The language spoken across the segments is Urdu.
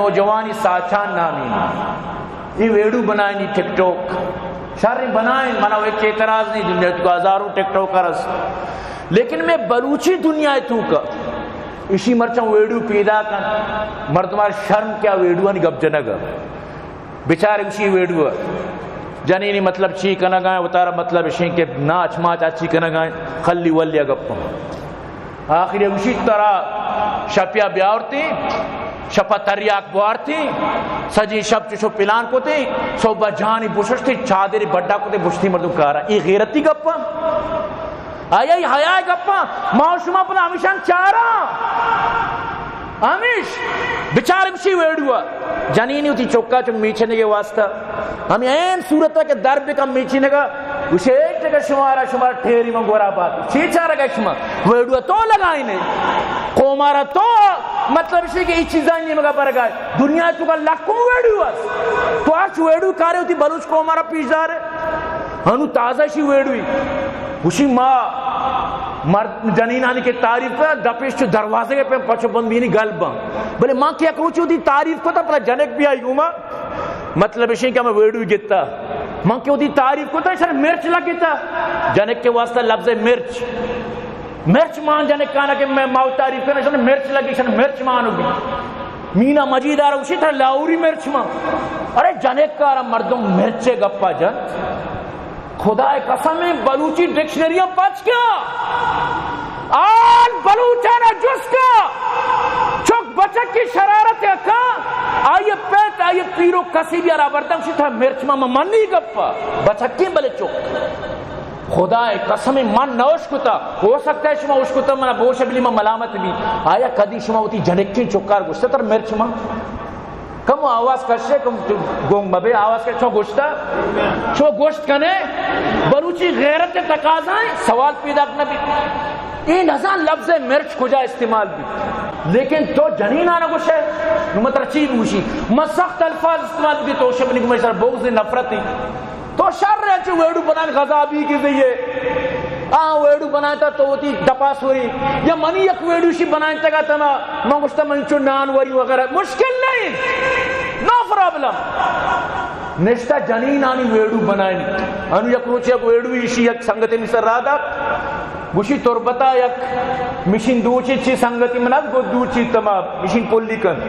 نوجوانی ساچان نامی یہ ویڈیو بنائیں نہیں ٹک ٹاک شر بنائیں منع ایک اعتراض نہیں دنیا کو ہزاروں ٹک ٹاک کرس لیکن میں بلوچی دنیا تو کا اسی مرچہ ویڈیو پیدا کن مردمار شرم کیا ویڈیو نہیں گپ جنگا بیچارے اسی ویڈیو جنینی مطلب چی کنا گائیں اتارا مطلب شین کے ناچ ماچ اچھی کنا گائیں خلی ولی گپ آخر اسی طرح شپیا بیاورتی شپا تریاک بوارتی سجی شب چشو پلان کو تی صوبہ جانی بوششتی چادری بڑا کو تی بوشتی مردو کارا یہ غیرتی گپا آیا ہی حیاء گپا ماں شما پنا ہمیشان چارا ہمیش بچار بشی ویڈیو جنینی ہوتی چوکا چو میچنے کے واسطہ ہمیں این صورت ہے کہ در بکم میچنے کا اسے ایک جگہ شمارا ٹھیری میں گورا بات چی چارا گا شما ویڈیو تو لگائیں نے قومارا تو مطلب اسی کہ ایک چیزیں نہیں مگا پر گئے دنیا تو کا لکھوں ویڈیو تو آج ویڈیو کارے ہوتی بلوچ قومارا پیش دار ہے ہنو تازہ شی ویڈیوی اسی ماں مرد جنینانی کے تعریف کا دپیش چو دروازے کے پہ پچھو بند بینی گلباں بلے ماں کیا کروچی ہوتی تعریف کو تا پلا جنک بھی آئی ہوں ماں مطلب اسی کہ میں ویڈیو گتا ماں کیا ہوتی تعریف کو تا اسے مرچ لگتا جنک کے واسطہ لفظ مرچ مان جنک کانا کہ میں ماں تعریف کرنا اسے مرچ لگی اسے مرچ مانو بھی مینا مجید آرہا اسی طرح لاؤری مرچ ماں ارے جنک کارا مردم مرچے گپا جن خدا قسم بلوچی ڈکشنریاں بچ گیا آن بلوچانا جس کا چک بچک کی شرارت اکا آئیے پیٹ آئیے پیرو کسی بھی آرابرتا اسی طرح مرچ ماں منی گپا بچک کی بلے چک خدا قسم من نوش کتا ہو سکتا ہے شما اس کتا منا بوش بلی میں ملامت بھی آیا کدی شما ہوتی جھنکی چکار گشتا تر مرچ ماں کم آواز کرشے کم گونگ مبے آواز کرشے گوشتا شو گوشت کنے بلوچی غیرت تقاضائیں سوال پیدا کرنا بھی این ہزان لفظ مرچ کجا استعمال بھی لیکن تو جنین آنا گوشے نمت رچیب گوشی مسخت الفاظ استعمال بھی تو شبنی کو میشتر بغض نفرتی تو شر رہے چھو ویڈو بنائیں غذابی کی ذیئے ویڈو بنائیں تا تو ہوتی دپاس وری یا منی یک ویڈو شی بنائیں تا تما میں گوشتا من چو نان وری وغیرہ مشکل نہیں نو پرابلم نشتا جنین آنی ویڈو بنائیں انو یک روچے یک ویڈو ایشی یک سنگتی مصر را دا گوشی تربتا یک مشین دوچی چی سنگتی مناد گو دوچی تمام مشین پولی کن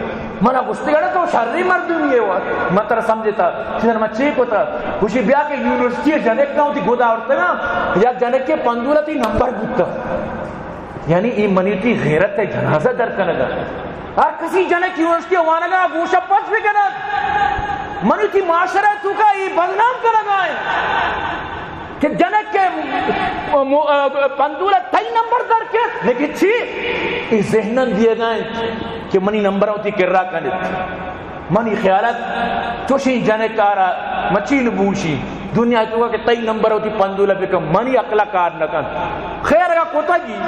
منا گوشتی گڑا تو شرری مردمی ہے وہ میں ترہ سمجھتا چیزن میں چیک ہوتا گوشی بیا کہ یونیورسٹی جنک نہ ہوتی گودا ہوتا نا یا جنک کے پندولتی نمبر بودتا یعنی ای منیتی غیرت ہے جنازہ در کنگا ہر کسی جنک یونیورسٹی ہوانگا گوشا پچ بھی کنگ منیتی معاشرہ تو کا ای بدنام کنگا ہے کہ جنک کے پندولت تئی نمبر در کے لیکن چی اس ذہنن دیے گئے کہ منی نمبر ہوتی کررا کنت منی خیالت چوشی جنک کارا مچی نبوشی دنیا تو کہ تئی نمبر ہوتی پندولت بکم منی اقلا کار نکن خیر کا کوتا جی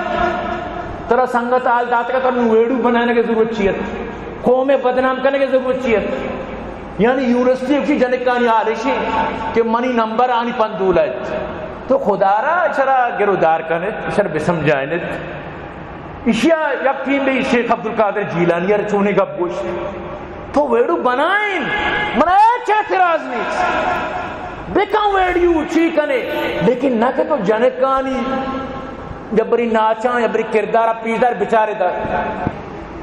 ترہ سنگت آل داتا کا ترہ ویڈو بنانے کی ضرورت چیت قوم بدنام کرنے کی ضرورت چیت یعنی یونیورسٹی کی جنکانی آلشی کہ منی نمبر آنی پندولت تو خدا را اشارہ گرودار کنت اشارہ بسمجھائنت اشیاء یک ٹیم بھی شیخ عبدالقادر جیلانی یا رچونے کا بوشت تو ویڈو بنائیں منہ ایک اعتراض نہیں بکن ویڈیو چی کنے لیکن نہ کہ تو جنکانی یا بری ناچاں یا بری کردارہ پیدار بچارے دار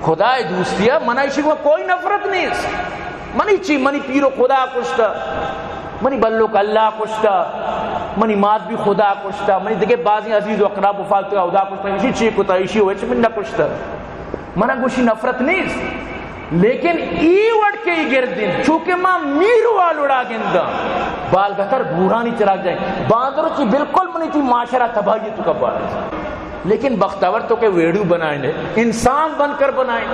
خدا دوستیا منہ اشی کو کوئی نفرت نہیں منی چی منی پیرو خدا کشتا منی بلوک اللہ کشتا منی مات بھی خدا کشتا منی دیکھے بعضی عزیز و اقراب و فالتو کا خدا کشتا اسی چی کتا اسی ہوئے چی من نہ کشتا منہ گوشی نفرت نہیں لیکن ای وڑ کے ای گردن چونکہ ماں میرو آلوڑا گندہ بال بہتر بورانی چراغ جائیں باندرو چی بالکل منی چی معاشرہ تباہی تو کا بار لیکن بختور تو کہ ویڈیو بنائیں انسان بن کر بنائیں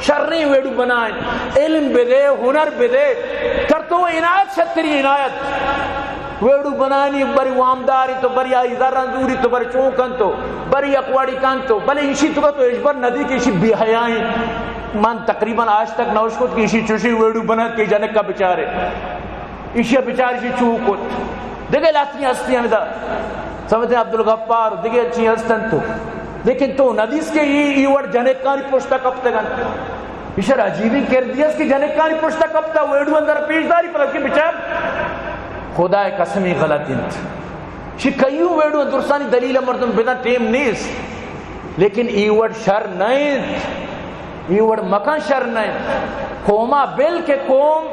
شرری ویڈیو بنائیں علم بدے ہنر بدے کر تو عنایت شتری عنایت ویڈیو بنائیں بری وامداری تو بری آئی ذرندوری تو بری چونکن تو بری اقواڑی کن تو بلے اسی تو تو اجبر ندی کی اسی بی حیائیں من تقریباً آج تک نوشکت کی اسی چوشی ویڈیو بنا کے جنک کا بچارے اسی بچارے اسی چوکت دیکھے لاتنی ہستیاں دا سمجھتے ہیں عبدالغفار دیکھے اچھی ہستن تو لیکن تو ندیس کے یہ ایوڑ جنکانی پوشتا کپتے گن اشار عجیبی کر دیا اس کی جنکانی پشتا کپتا ویڈو اندر پیشداری پلکی بچار خدا قسمی غلط انت چی کئیوں ویڈو درستانی دلیل مردم بنا ٹیم نیس لیکن ایوڑ شر نہیں ایوڑ مکان شر نہیں قوما بل کے قوم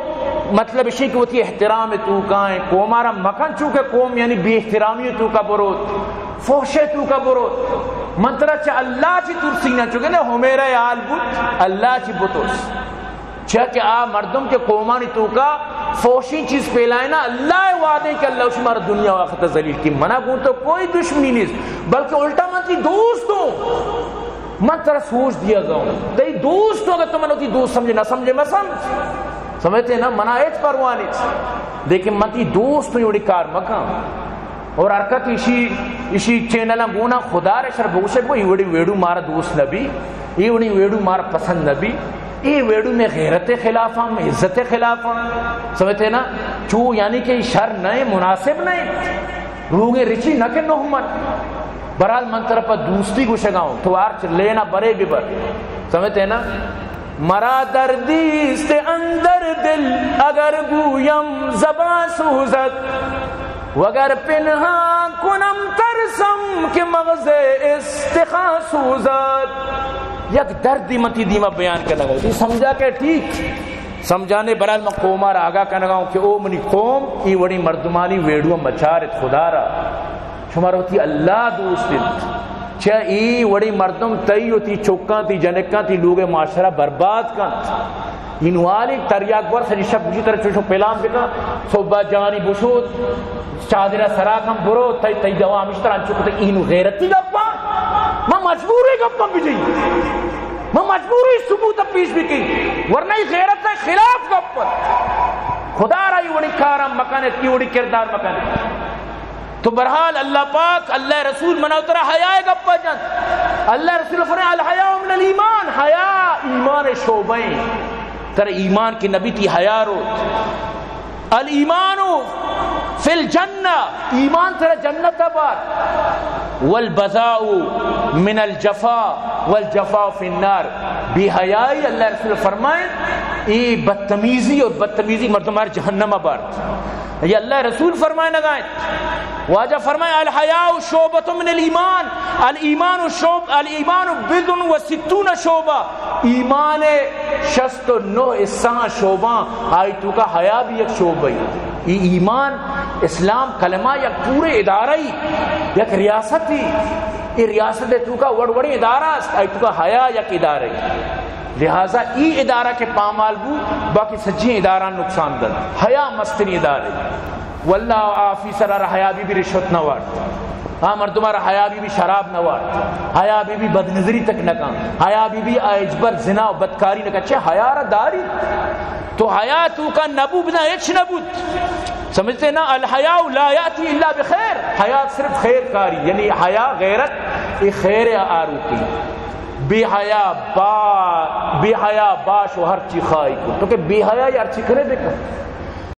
مطلب اسی کہ وہ تھی احترام تو کائیں قومارا مکان چونکہ قوم یعنی بے احترامی تو کا بروت فوشے تو کا بروت منترہ چا اللہ چی ترسی نہ چکے نا ہمیرہ آل بوت اللہ چی بوتوس چاہ کہ مردم کے قومانی تو کا فوشی چیز پھیلائے نا اللہ وعدے کہ اللہ شمار دنیا و آخرت ذلیل کی منع کون تو کوئی دشمنی نہیں بلکہ الٹا من تی دوست ہوں من ترہ سوچ دیا گاؤں تی دوست ہوں اگر تو من ہوتی دوست سمجھے نہ سمجھے میں سمجھتے ہیں نا منع ایت پروانی لیکن من تی دوست ہوں یوڑی کار مکان اور ارکت اسی چینلہ گونا خدا رشر بوشک وہ یہ ویڈو مارا دوست نبی یہ ویڈو مارا پسند نبی یہ ویڈو میں غیرت خلاف ہم عزت خلاف ہم سمجھتے ہیں نا چو یعنی کہ شر نئے مناسب نہیں روگے رچی نہ کہ نحمن برحال من طرف دوستی کو شگاؤں تو آرچ لینا برے بھی بر سمجھتے ہیں نا مرا دردیست اندر دل اگر گویم زباں سوزت وگر پنہاں کنم ترسم کہ مغز استخاں سوزت یک دردی متی دیما بیان کرنا گا یہ سمجھا کہ ٹھیک سمجھانے برال میں قومار آگاہ کرنا گا کہ او منی قوم ای وڑی مردمانی ویڈو مچارت خدا را شمار ہوتی اللہ دوست دلت چھا ای وڑی مردم تئی ہوتی چوکاں تی جنکاں تی لوگ معاشرہ برباد کن انوالی تریاک بار سجی شب بجی طرح چوشو پیلام بکا صبح جانی بشود چادرہ سراکم برو تی دوام اس طرح چکتے اینو غیرتی گپا میں مجبور ہے گپا بجی میں مجبور ہے ثبوت پیش بھی کی ورنہ غیرت ہے خلاف گپا خدا را یہ وڑی کارم مکانت یہ وڑی کردار مکانت تو برحال اللہ پاک اللہ رسول مناو ترہ حیاء گپا جان اللہ رسول فرمائے الحیاء من الایمان حیاء ایمان شعبیں ترہ ایمان کی نبی تی حیاء روت الایمانو فی الجنہ ایمان ترہ جنت بار والبذاء من الجفا والجفا فی النار بی حیائی اللہ رسول فرمائے یہ بدتمیزی اور بدتمیزی مردمار جہنم بار یہ اللہ رسول فرمائے نگائیں واجہ فرمائے الحیاء شعبۃ من الایمان الایمان بضع و ستون شعبہ ایمان 69 اساں شعبہ آئی تو کا حیاء بھی ایک شعبہ یہ ایمان اسلام کلمہ یک پورے ادارہ ہی یک ریاست ہی یہ ریاست تو کا وڑوڑی ادارہ آئی تو کا حیاء یک ادارہ ہی لہذا ای ادارہ کے پامال بو باقی سچی ادارہ نقصان دن حیاء مستنی ادارے واللہ آفی سرار حیاء بھی رشوت نوارد مردمار حیاء بھی شراب نوارد حیاء بھی بدنظری تک نکان حیاء بھی اجبر زنا و بدکاری نکان چھے حیاء را داری تو حیاء تو کا نبو بنا اچھ نبوت سمجھتے نا الحیاء لا یاتی الا بخیر حیاء صرف خیر کاری یعنی حیاء غیرت ای خیر آروکی بے حیاء باش و ہر چی خواہی کو تو کہ بے حیاء ہر چی کرے دیکھا